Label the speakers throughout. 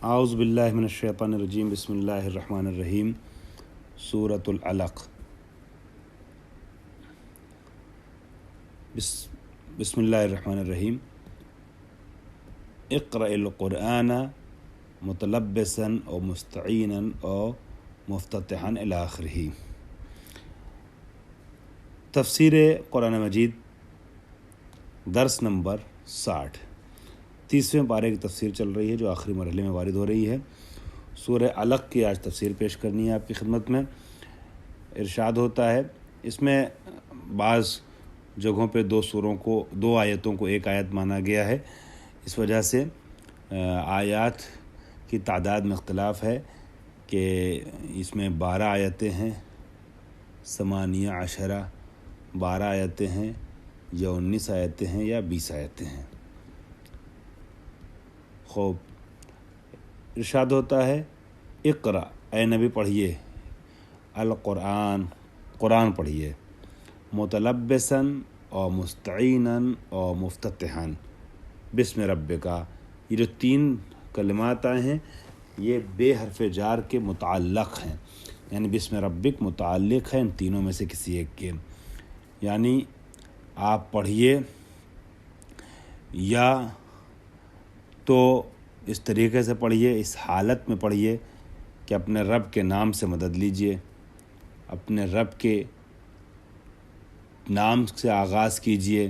Speaker 1: اعوذ باللہ من الشیطان الرجیم بسم اللہ الرحمن الرحیم سورۃ العلق بسم اللہ الرحمن الرحیم اقرأ القرآن متلبسا او مستعینا او مفتتحا الی آخرہ۔ تفسیر قرآن مجید درس نمبر 60، 30ویں پارے کی تفسیر چل رہی ہے جو آخری مرحلے میں وارد ہو رہی ہے۔ سورہ علق کی آج تفسیر پیش کرنی ہے آپ کی خدمت میں۔ ارشاد ہوتا ہے، اس میں بعض جگہوں پہ دو آیتوں کو ایک آیت مانا گیا ہے، اس وجہ سے آیات کی تعداد میں اختلاف ہے کہ اس میں 12 آیتیں ہیں، 18 12 آیتیں ہیں یا 19 آیتیں ہیں یا 20 آیتیں ہیں۔ خوب، ارشاد ہوتا ہے اقرا، اے نبی پڑھیے، القرآن، قرآن پڑھیے، متلبساً اور مستعیناً اور مفتتحاً بسم ربکا۔ یہ جو 3 کلمات آئے ہیں یہ بے حرف جار کے متعلق ہیں، یعنی بسم ربک متعلق ہے ان تینوں میں سے کسی ایک کے، یعنی آپ پڑھیے یا تو اس طریقے سے پڑھیے، اس حالت میں پڑھیے کہ اپنے رب کے نام سے مدد لیجئے، اپنے رب کے نام سے آغاز کیجئے،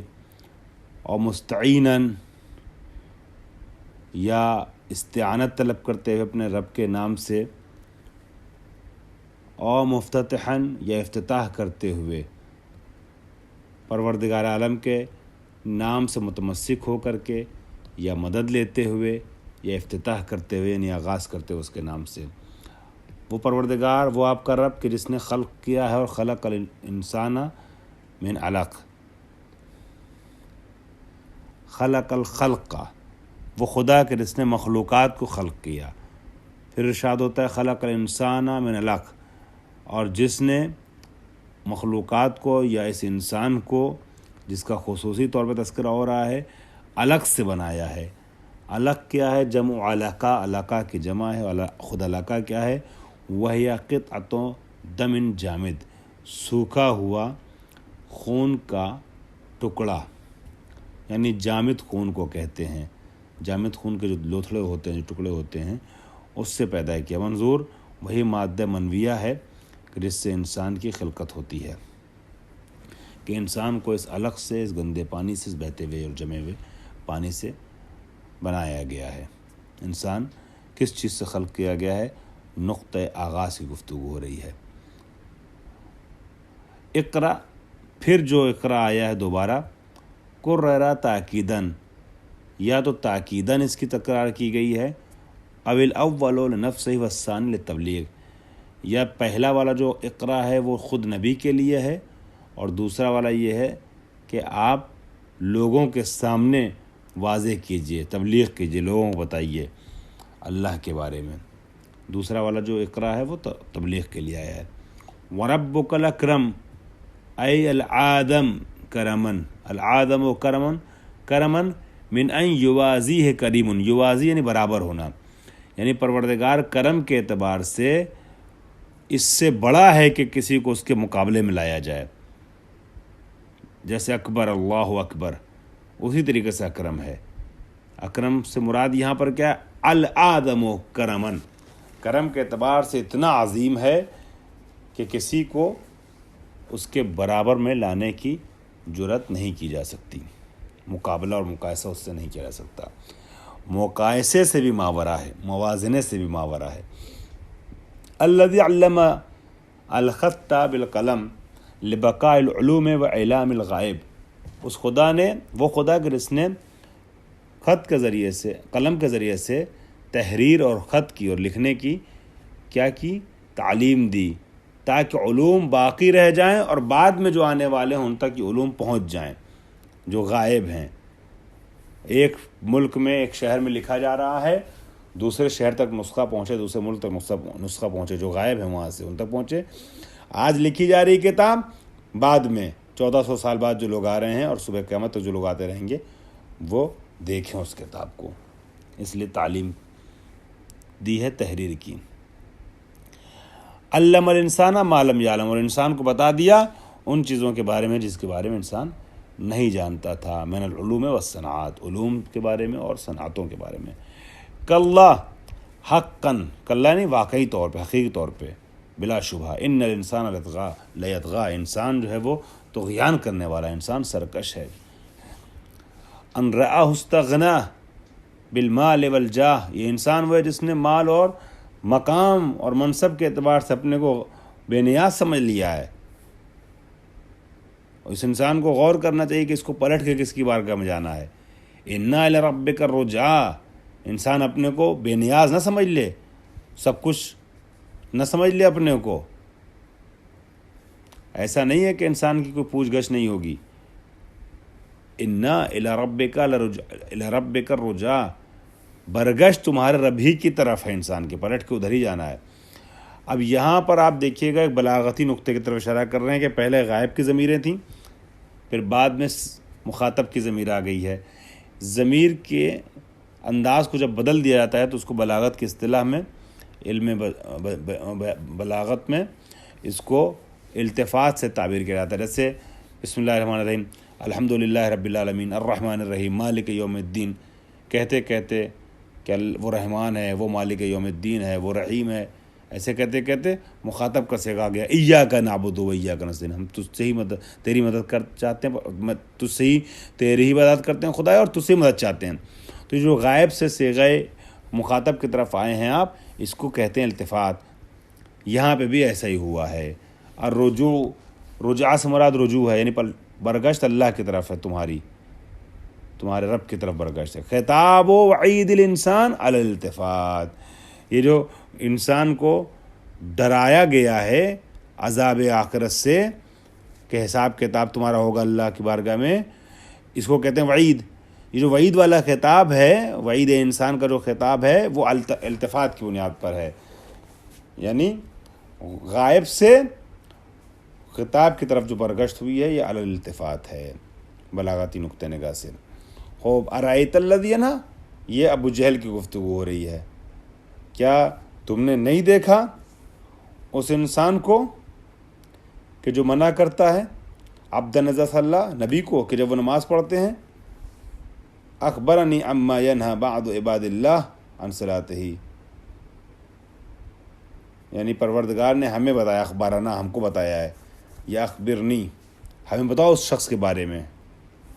Speaker 1: اور مستعیناً یا استعانت طلب کرتے ہوئے اپنے رب کے نام سے، اور مفتتحاً یا افتتاح کرتے ہوئے پروردگار عالم کے نام سے متمسک ہو کر کے، یا مدد لیتے ہوئے یا افتتاح کرتے ہوئے، یعنی آغاز کرتے ہوئے اس کے نام سے۔ وہ پروردگار، وہ آپ کا رب کہ جس نے خلق کیا ہے، اور خلق الانسان من علق، خلق الخلق کا، وہ خدا کہ جس نے مخلوقات کو خلق کیا۔ پھر ارشاد ہوتا ہے خلق الانسان من علق، اور جس نے مخلوقات کو یا اس انسان کو، جس کا خصوصی طور پہ تذکرہ ہو رہا ہے، علق سے بنایا ہے۔ علق کیا ہے؟ جمع علقہ، علقہ کی جمع ہے۔ خود علقہ کیا ہے؟ وہی قطعۃ دم جامد، سوکھا ہوا خون کا ٹکڑا، یعنی جامد خون کو کہتے ہیں۔ جامد خون کے جو لوتھڑے ہوتے ہیں، جو ٹکڑے ہوتے ہیں، اس سے پیدا کیا۔ منظور وہی مادہ منویہ ہے کہ جس سے انسان کی خلقت ہوتی ہے، کہ انسان کو اس علق سے، اس گندے پانی سے، اس بہتے ہوئے اور جمے ہوئے پانی سے بنایا گیا ہے۔ انسان کس چیز سے خلق کیا گیا ہے؟ نقطہ آغاز کی گفتگو ہو رہی ہے۔ اقرا، پھر جو اقرا آیا ہے دوبارہ، قرر تاکیداً، یا تو تاکیداً اس کی تکرار کی گئی ہے، اول الاول لنفسہ والثانی للتبلیغ، یا پہلا والا جو اقرا ہے وہ خود نبی کے لیے ہے، اور دوسرا والا یہ ہے کہ آپ لوگوں کے سامنے واضح کیجئے، تبلیغ کیجئے، لوگوں کو بتائیے اللہ کے بارے میں۔ دوسرا والا جو اقرا ہے وہ تبلیغ کے لیے آیا ہے۔ وَرَبُّكَ الْأَكْرَمُ أي العادم کرمن، العادم و کرمن من ان یوازیہ کریم، یوازی یعنی برابر ہونا، یعنی پروردگار کرم کے اعتبار سے اس سے بڑا ہے کہ کسی کو اس کے مقابلے میں لایا جائے۔ جیسے اکبر، اللہ اکبر، اسی طریقے سے اکرم ہے۔ اکرم سے مراد یہاں پر کیا ہے؟ العادم و کرمن، کرم کے اعتبار سے اتنا عظیم ہے کہ کسی کو اس کے برابر میں لانے کی جرات نہیں کی جا سکتی، مقابلہ اور مقایسہ اس سے نہیں کیا جا سکتا، مقایسے سے بھی ماورا ہے، موازنے سے بھی ماورا ہے۔ الذی علم الخط بالقلم لبقاء العلوم و اعلام الغائب، اس خدا نے، وہ خدا کہ جس نے خط کے ذریعے سے، قلم کے ذریعے سے تحریر اور خط کی اور لکھنے کی کیا کی؟ تعلیم دی، تاکہ علوم باقی رہ جائیں اور بعد میں جو آنے والے ہیں ان تک یہ علوم پہنچ جائیں جو غائب ہیں۔ ایک ملک میں، ایک شہر میں لکھا جا رہا ہے، دوسرے شہر تک نسخہ پہنچے، دوسرے ملک تک نسخہ پہنچے، جو غائب ہیں وہاں سے ان تک پہنچے۔ آج لکھی جا رہی کتاب بعد میں 1400 سال بعد جو لوگ آ رہے ہیں اور صبح قیامت تک جو لوگ آتے رہیں گے وہ دیکھیں اس کتاب کو۔ اس لیے تعلیم دی ہے تحریر کی۔ علم الانسان ما لم یعلم، اور انسان کو بتا دیا ان چیزوں کے بارے میں جس کے بارے میں انسان نہیں جانتا تھا، من العلوم والصنعات، علوم کے بارے میں اور صنعتوں کے بارے میں۔ کاللہ، حقاً، کاللہ نہیں واقعی طور پہ، حقیقی طور پہ، بلا شبہ، ان الانسان لیطغی، انسان جو ہے وہ طغیان کرنے والا، انسان سرکش ہے۔ ان رآہ استغنی بالمال والجاہ، یہ انسان وہ ہے جس نے مال اور مقام اور منصب کے اعتبار سے اپنے کو بے نیاز سمجھ لیا ہے۔ اس انسان کو غور کرنا چاہیے کہ اس کو پلٹ کے کس کی بارگاہ میں جانا ہے۔ انا الی ربک الرجعی، انسان اپنے کو بے نیاز نہ سمجھ لے، سب کچھ نہ سمجھ لے اپنے کو۔ ایسا نہیں ہے کہ انسان کی کوئی پوچھ گچھ نہیں ہوگی۔ انا الی ربک الرجعی، برگشت تمہارے رب ہی کی طرف ہے، انسان کے پلٹ کے ادھر ہی جانا ہے۔ اب یہاں پر آپ دیکھیے گا ایک بلاغتی نقطے کی طرف اشارہ کر رہے ہیں کہ پہلے غائب کی ضمیریں تھیں، پھر بعد میں مخاطب کی ضمیر آ گئی ہے۔ ضمیر کے انداز کو جب بدل دیا جاتا ہے تو اس کو بلاغت کی اصطلاح میں، علم بلاغت میں اس کو التفات سے تعبیر کیا جاتا ہے۔ جیسے بسم اللہ الرحمن الرحیم، الحمد للہ رب العالمین الرحمن الرحیم مالک یوم الدین، کہتے کہتے کہ وہ رحمان ہے، وہ مالک یوم الدین ہے، وہ رحیم ہے، ایسے کہتے کہتے مخاطب کا صیغہ آ گیا، ایاک نعبد و ایاک نستعین، ہم تجھ سے ہی تیری مدد چاہتے ہیں، تجھ سے ہی تیری ہی مدد کرتے ہیں خدا، اور تجھ سے ہی مدد چاہتے ہیں۔ تو جو غائب سے صیغہ مخاطب کی طرف آئے ہیں آپ، اس کو کہتے ہیں التفات۔ یہاں پہ بھی ایسا ہی ہوا ہے۔ اور رجوع سے مراد رجوع ہے، یعنی برگشت اللہ کی طرف ہے، تمہارے رب کی طرف برگشت ہے۔ خطاب و وعید الانسان علی الالتفات، یہ جو انسان کو ڈرایا گیا ہے عذاب آخرت سے کہ حساب کتاب تمہارا ہوگا اللہ کی بارگاہ میں، اس کو کہتے ہیں وعید۔ یہ جو وعید والا خطاب ہے، وعید انسان کا جو خطاب ہے وہ التفات کی بنیاد پر ہے، یعنی غائب سے خطاب کی طرف جو برگشت ہوئی ہے یہ علی الالتفات ہے بلاغاتی نقطہ نگاہ سے۔ خوب ارائیت الذی ینہی، یہ ابو جہل کی گفتگو ہو رہی ہے، کیا تم نے نہیں دیکھا اس انسان کو کہ جو منع کرتا ہے عبدن اذا صلی، نبی کو کہ جب وہ نماز پڑھتے ہیں، اخبرنی عما ینہی بعض عباد اللہ عن صلاتہ، یعنی پروردگار نے ہمیں بتایا، اخبارنا ہم کو بتایا ہے، یا اخبرنی ہمیں بتاؤ اس شخص کے بارے میں۔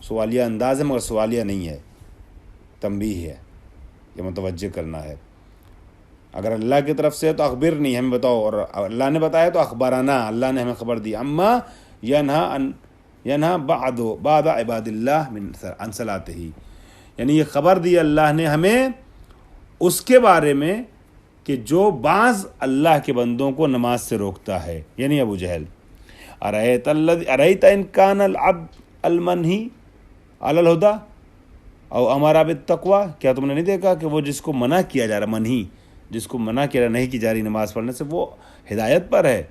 Speaker 1: سوالیہ انداز ہے مگر سوالیہ نہیں ہے، تنبیہ ہے، یہ متوجہ کرنا ہے۔ اگر اللہ کی طرف سے ہے تو اخبرنی ہمیں بتاؤ، اور اللہ نے بتایا تو اخبارنا اللہ نے ہمیں خبر دی، اما ینہی بعض عباد اللہ عن صلاتہ، یعنی یہ خبر دی اللہ نے ہمیں اس کے بارے میں کہ جو بعض اللہ کے بندوں کو نماز سے روکتا ہے، یعنی ابو جہل۔ ارأیت ان کان العبد المنہی علی الہدی او امر بالتقوی، کیا تم نے نہیں دیکھا کہ وہ جس کو منع کیا جا رہا، منہی جس کو منع کیا نہیں کی جا رہی نماز پڑھنے سے، وہ ہدایت پر ہے،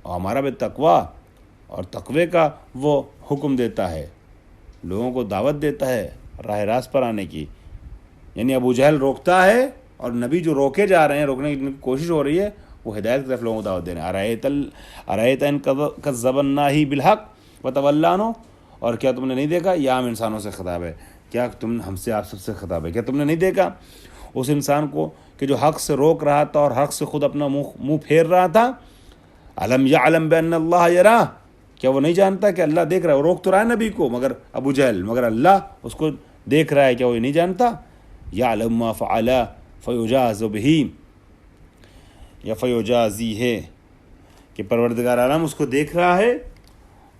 Speaker 1: اور امر بالتقوی، اور تقوی کا وہ حکم دیتا ہے، لوگوں کو دعوت دیتا ہے راہ راست پر آنے کی۔ یعنی ابو جہل روکتا ہے اور نبی جو روکے جا رہے ہیں، روکنے کی کوشش ہو رہی ہے، وہ ہدایت کی طرف لوگوں کو دعوت دے رہے ہیں۔ ارأیت ان کذب الناہی بالحق وتولی عنہ، اور کیا تم نے نہیں دیکھا، یہ عام انسانوں سے خطاب ہے، کیا تم ہم سے آپ سب سے خطاب ہے، کیا تم نے نہیں دیکھا اس انسان کو کہ جو حق سے روک رہا تھا اور حق سے خود اپنا منہ پھیر رہا تھا، الم یعلم بان اللہ یراہ، کیا وہ نہیں جانتا کہ اللہ دیکھ رہا ہے؟ وہ روک تو رہا ہے نبی کو، مگر ابو جہل، مگر اللہ اس کو دیکھ رہا ہے، کیا وہ نہیں جانتا؟ یعلم ما فعل فیجاز بہ، یا فیجازی ہے کہ پروردگار عالم اس کو دیکھ رہا ہے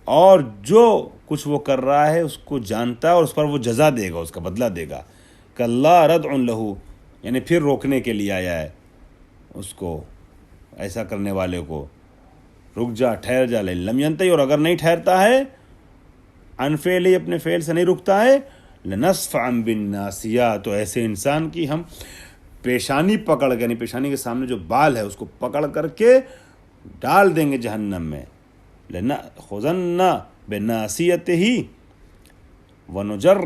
Speaker 1: اور جو کچھ وہ کر رہا ہے اس کو جانتا ہے، اور اس پر وہ جزا دے گا، اس کا بدلہ دے گا۔ کلا ردع لہ، یعنی پھر روکنے کے لیے آیا ہے اس کو، ایسا کرنے والے کو، رک جا، ٹھہر جا، لم ینتہی، اور اگر نہیں ٹھہرتا ہے، عن فعلہ، اپنے فعل سے نہیں رکتا ہے، لنصفعا بالناصیہ، تو ایسے انسان کی ہم پیشانی پکڑ کے، یعنی پیشانی کے سامنے جو بال ہے اس کو پکڑ کر کے ڈال دیں گے جہنم میں، لنأخذن بناصیتہ ونجر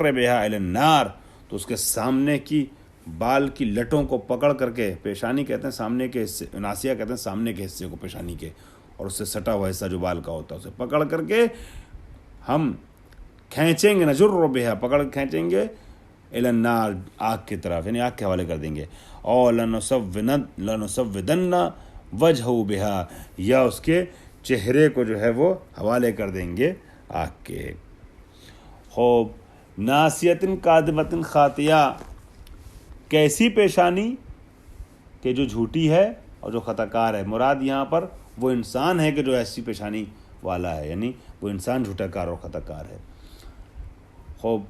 Speaker 1: بہا الی النار، تو اس کے سامنے کی بال کی لٹوں کو پکڑ کر کے، پیشانی کہتے ہیں سامنے کے حصے، ناسیہ کہتے ہیں سامنے کے حصے کو پیشانی کے، اور اس سے سٹا ہوا حصہ جو بال کا ہوتا ہے اسے پکڑ کر کے ہم کھینچیں گے، نجر بہا، پکڑ کے کھینچیں گے، الی النار، آگ کی طرف، یعنی آگ کے حوالے کر دیں گے، اور لنسودن وجہہ بہا، یا اس کے چہرے کو جو ہے وہ حوالے کر دیں گے آگ کے۔ خوب، ناسیۃ کاذبۃ خاطیہ، کیسی پیشانی کہ جو جھوٹی ہے اور جو خطا کار ہے۔ مراد یہاں پر وہ انسان ہے کہ جو ایسی پیشانی والا ہے، یعنی وہ انسان جھوٹا کار اور خطا کار ہے۔ خوب،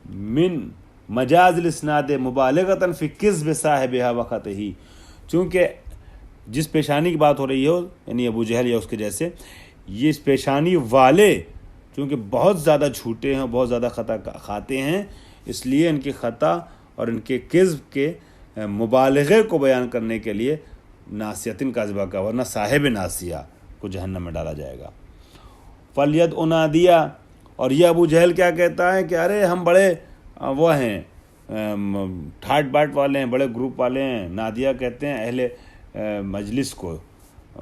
Speaker 1: من مجاز الاسناد مبالغۃ فی کذب صاحبہا وخطہ، چونکہ جس پیشانی کی بات ہو رہی ہو، یعنی ابو جہل یا اس کے جیسے، یہ اس پیشانی والے چونکہ بہت زیادہ جھوٹے ہیں، بہت زیادہ خطا کھاتے ہیں، اس لیے ان کی خطا اور ان کے کذب کے مبالغے کو بیان کرنے کے لیے ناسیۃ کاذبہ کا، ورنہ صاحب ناسیہ کو جہنم میں ڈالا جائے گا۔ فَلْيَدْعُ نَادِيَهُ، اور یہ ابو جہل کیا کہتا ہے کہ ارے ہم بڑے وہ ہیں، ٹھاٹ باٹ والے ہیں، بڑے گروپ والے ہیں۔ نادیہ کہتے ہیں اہل مجلس کو،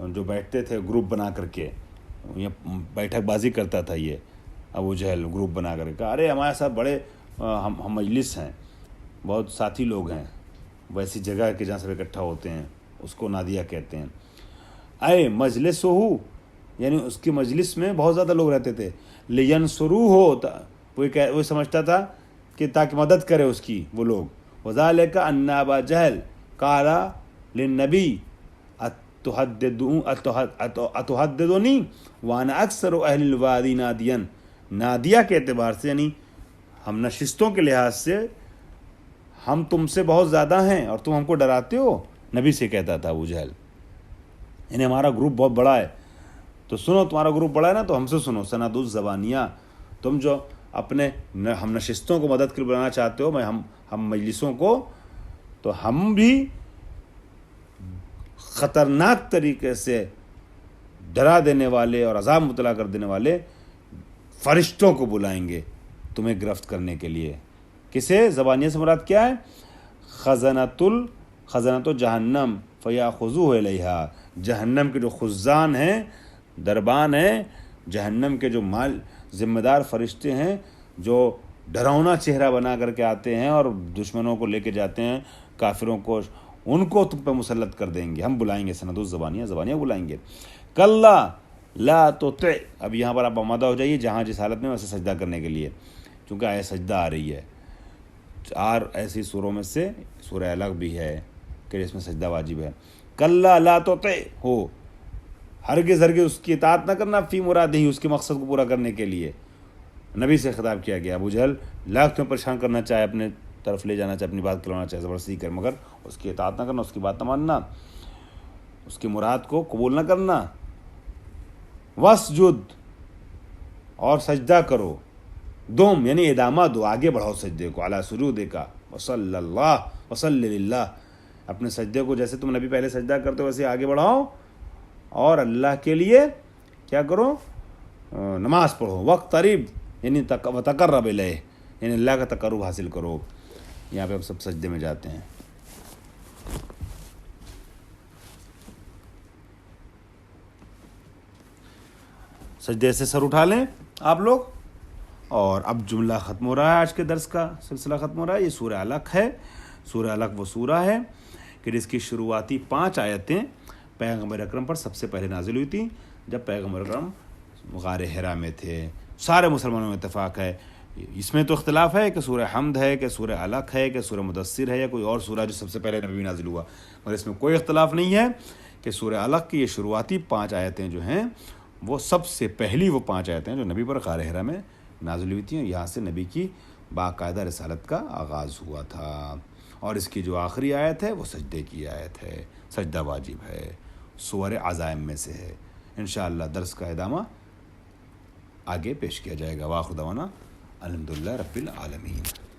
Speaker 1: جو بیٹھتے تھے گروپ بنا کر کے، یہ بیٹھک بازی کرتا تھا یہ ابو جہل، گروپ بنا کر کے، ارے ہمارے ساتھ بڑے ہم مجلس ہیں، بہت ساتھی لوگ ہیں، ویسی جگہ کہ جہاں سب اکٹھا ہوتے ہیں، اس کو نادیہ کہتے ہیں۔ اے مجلس ہو، یعنی اس کی مجلس میں بہت زیادہ لوگ رہتے تھے، لینصروہ، وہ سمجھتا تھا کہ تاکہ مدد کرے اس کی وہ لوگ۔ وذالک ان ابا جہل قال للنبی اتحدثنی وانا اکثر اہل الوادی نادیا، نادیہ کے اعتبار سے یعنی ہم نشستوں کے لحاظ سے ہم تم سے بہت زیادہ ہیں اور تم ہم کو ڈراتے ہو، نبی سے کہتا تھا ابو جہل، یعنی ہمارا گروپ بہت بڑا ہے تو سنو، تمہارا گروپ بڑا ہے نا تو ہم سے سنو۔ سند الزبانیہ، تم جو اپنے ہم نشستوں کو مدد کے لیے بلانا چاہتے ہو، ہم مجلسوں کو، تو ہم بھی خطرناک طریقے سے ڈرا دینے والے اور عذاب مطلع کر دینے والے فرشتوں کو بلائیں گے تمہیں گرفت کرنے کے لیے۔ کسے؟ زبانیہ سے مراد کیا ہے؟ خزنۃ جہنم فیاخذوہ الیہا، جہنم کے جو خزان ہیں، دربان ہیں، جہنم کے جو ذمہ دار فرشتے ہیں، جو ڈراؤنا چہرہ بنا کر کے آتے ہیں اور دشمنوں کو لے کے جاتے ہیں، کافروں کو، ان کو تم پہ مسلط کر دیں گے، ہم بلائیں گے۔ سند الزبانیہ، زبانیہ بلائیں گے۔ کلا لا تطع، اب یہاں پر آپ آمادہ ہو جائیے جہاں جس حالت میں ویسے سجدہ کرنے کے لیے، چونکہ آیت سجدہ آ رہی ہے۔ 4 ایسی سوروں میں سے سورہ الگ بھی ہے کہ جس میں سجدہ واجب ہے۔ کلا لا تطع ہو، ہرگز اس کی اطاعت نہ کرنا، فی مرادہ، اس کے مقصد کو پورا کرنے کے لیے نبی سے خطاب کیا گیا۔ ابو جہل لاکھ تمہیں پریشان کرنا چاہے، اپنے طرف لے جانا چاہے، اپنی بات کھلوانا چاہے، زبردستی کر، مگر اس کی اطاعت نہ کرنا، اس کی بات نہ ماننا، اس کی مراد کو قبول نہ کرنا۔ واسجد، اور سجدہ کرو، دوم یعنی ادامہ دو، آگے بڑھاؤ سجدے کو، علی سجودک وصلی اللہ وصلی للہ، اپنے سجدے کو جیسے تم نبی پہلے سجدہ کرتے ہو ویسے آگے بڑھاؤ، اور اللہ کے لیے کیا کرو؟ نماز پڑھو۔ وقترب یعنی وتقرب الیہ، یعنی اللہ کا تقرب حاصل کرو۔ یہاں پہ ہم سب سجدے میں جاتے ہیں۔ سجدے سے سر اٹھا لیں آپ لوگ، اور اب جملہ ختم ہو رہا ہے، آج کے درس کا سلسلہ ختم ہو رہا ہے۔ یہ سورہ علق ہے۔ سورہ علق وہ سورہ ہے کہ جس کی شروعاتی 5 آیتیں پیغمبر اکرم پر سب سے پہلے نازل ہوئی تھیں جب پیغمبر اکرم غار حرا میں تھے۔ سارے مسلمانوں میں اتفاق ہے۔ اس میں تو اختلاف ہے کہ سورہ حمد ہے کہ سورہ علق ہے کہ سورہ مدثر ہے یا کوئی اور سورہ جو سب سے پہلے نبی نازل ہوا، مگر اس میں کوئی اختلاف نہیں ہے کہ سورہ علق کی یہ شروعاتی 5 آیتیں جو ہیں وہ سب سے پہلی وہ 5 آیتیں جو نبی پر غار حرا میں نازل ہوئی تھیں، یہاں سے نبی کی باقاعدہ رسالت کا آغاز ہوا تھا۔ اور اس کی جو آخری آیت ہے وہ سجدے کی آیت ہے، سجدہ واجب ہے، سور عزائم میں سے ہے۔ انشاءاللہ درس کا ادامہ آگے پیش کیا جائے گا۔ وآخر دعوانا الحمدللہ رب العالمین۔